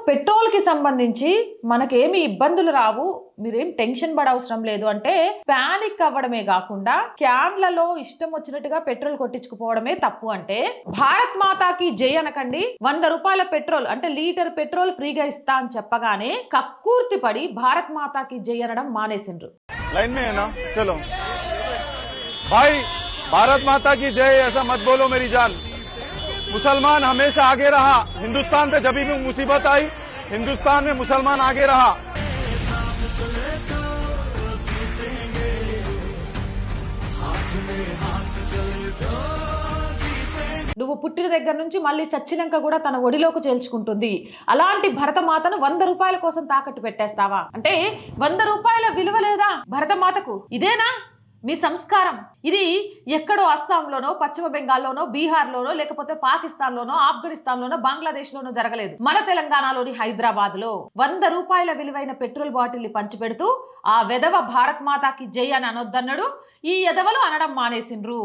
Petrol కి సంబంధించి మనకేమి ఇబ్బందులు రావు, మీరేం టెన్షన్ పడవసరం లేదు అంటే పానిక్ అవ్వడమే కాకుండా క్యాన్లలో ఇష్టం వచ్చినట్టుగా పెట్రోల్ కొట్టించుకుపోవడమే తప్పు అంటే భారత్ మాతాకి జై అనకండి. 100 రూపాయల పెట్రోల్ అంటే లీటర్ పెట్రోల్ ఫ్రీగా ఇస్తా అని చెప్పగానే కక్కుర్తి పడి భారత్ మాతాకి జై అనడం మానేసిండ్రు. लाइन में है ना, चलो भाई, भारत माता की जय ऐसा मत बोलो मेरी जान। मुसलमान हमेशा आगे रहा, हिंदुस्तान पे जब भी मुसीबत आई हिंदुस्तान में मुसलमान आगे रहा। నువ్వు పుట్టిన దగ్గర నుంచి మళ్ళీ చచ్చినాక కూడా తన ఒడిలోకి చేల్చుకుంటుంది. అలాంటి భరతమాతను 100 రూపాయల కోసం తాకట్టు పెట్టేస్తావా? అంటే 100 రూపాయల విలువ లేదా భరతమాతకు? ఇదేనా మీ సంస్కారం? ఇది ఎక్కడో అస్సాంలోనో, పశ్చిమ బెంగాల్లోనో, బీహార్లోనో, లేకపోతే పాకిస్తాన్లోనో, ఆఫ్ఘనిస్తాన్లోనో, బంగ్లాదేశ్లోనో జరగలేదు. మన తెలంగాణలోని హైదరాబాద్ లో 100 రూపాయల విలువైన పెట్రోల్ బాటిల్ ని పంచిపెడుతూ ఆ వెధవ భారత్ మాతాకి జై అని అనొద్దన్నాడు. ఈ ఎదవలు అనడం మానేసిండ్రు.